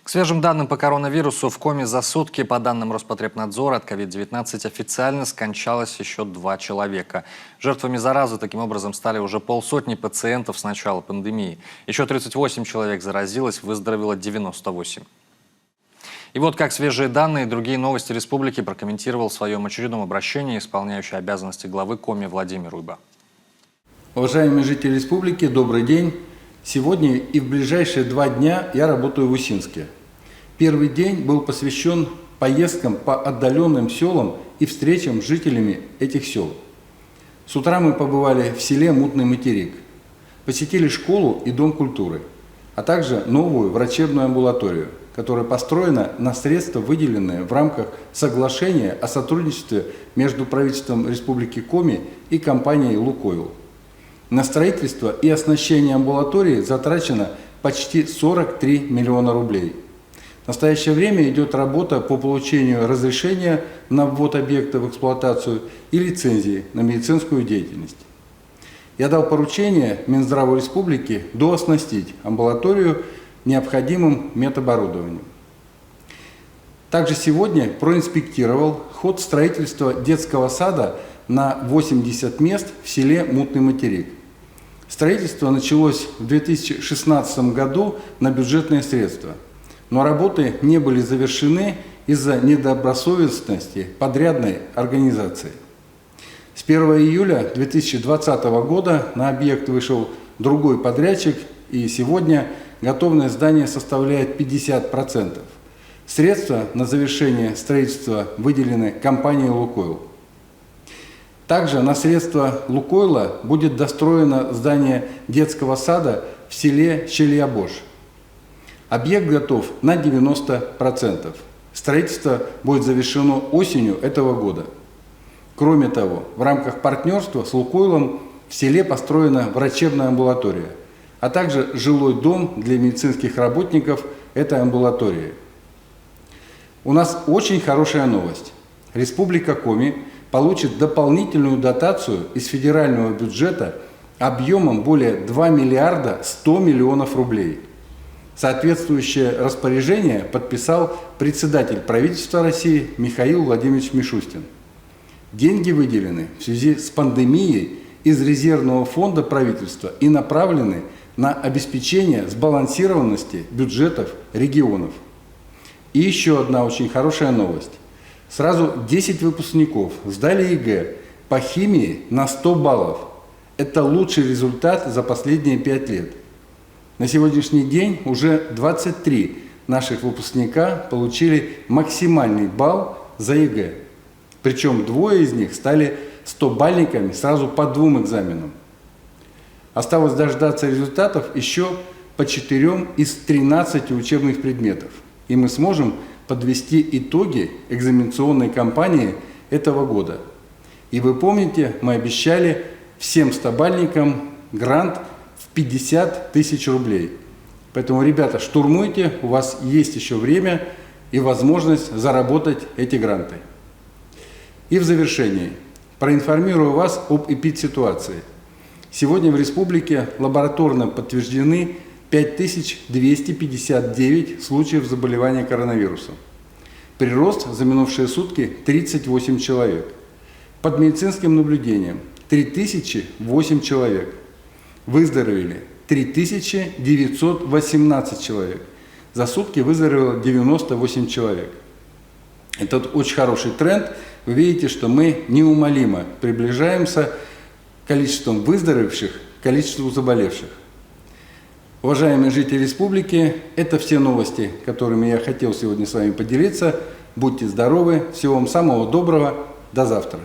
К свежим данным по коронавирусу в коме за сутки, по данным Роспотребнадзора, от COVID-19 официально скончалось еще 2 человека. Жертвами заразы таким образом стали уже полсотни пациентов с начала пандемии. Еще 38 человек заразилось, выздоровело 98. И вот как свежие данные и другие новости республики прокомментировал в своем очередном обращении исполняющий обязанности главы Коми Владимир Уйба. Уважаемые жители республики, добрый день. Сегодня и в ближайшие 2 дня я работаю в Усинске. Первый день был посвящен поездкам по отдаленным селам и встречам с жителями этих сел. С утра мы побывали в селе Мутный Материк, посетили школу и дом культуры, а также новую врачебную амбулаторию, которая построена на средства, выделенные в рамках соглашения о сотрудничестве между правительством Республики Коми и компанией «Лукойл». На строительство и оснащение амбулатории затрачено почти 43 миллиона рублей. В настоящее время идет работа по получению разрешения на ввод объекта в эксплуатацию и лицензии на медицинскую деятельность. Я дал поручение Минздраву Республики дооснастить амбулаторию необходимым медоборудованием. Также сегодня проинспектировал ход строительства детского сада на 80 мест в селе Мутный Материк. Строительство началось в 2016 году на бюджетные средства, но работы не были завершены из-за недобросовестности подрядной организации. С 1 июля 2020 года на объект вышел другой подрядчик, и сегодня готовность здания составляет 50%. Средства на завершение строительства выделены компанией «Лукойл». Также на средства «Лукойла» будет достроено здание детского сада в селе Щельябож. Объект готов на 90%. Строительство будет завершено осенью этого года. Кроме того, в рамках партнерства с «Лукойлом» в селе построена врачебная амбулатория, а также жилой дом для медицинских работников этой амбулатории. У нас очень хорошая новость. Республика Коми получит дополнительную дотацию из федерального бюджета объемом более 2 миллиарда 100 миллионов рублей. Соответствующее распоряжение подписал председатель правительства России Михаил Владимирович Мишустин. Деньги выделены в связи с пандемией из резервного фонда правительства и направлены на обеспечение сбалансированности бюджетов регионов. И еще одна очень хорошая новость. Сразу 10 выпускников сдали ЕГЭ по химии на 100 баллов. Это лучший результат за последние 5 лет. На сегодняшний день уже 23 наших выпускника получили максимальный балл за ЕГЭ. Причем 2 из них стали 100-бальниками сразу по 2 экзаменам. Осталось дождаться результатов еще по 4 из 13 учебных предметов. И мы сможем подвести итоги экзаменационной кампании этого года. И вы помните, мы обещали всем 100-бальникам грант в 50 тысяч рублей. Поэтому, ребята, штурмуйте, у вас есть еще время и возможность заработать эти гранты. И в завершении проинформирую вас об эпидситуации. Сегодня в республике лабораторно подтверждены 5259 случаев заболевания коронавирусом. Прирост за минувшие сутки 38 человек. Под медицинским наблюдением 3008 человек. Выздоровели 3918 человек. За сутки выздоровело 98 человек. Это очень хороший тренд. Вы видите, что мы неумолимо приближаемся количеством выздоровевших к количеству заболевших. Уважаемые жители республики, это все новости, которыми я хотел сегодня с вами поделиться. Будьте здоровы, всего вам самого доброго, до завтра.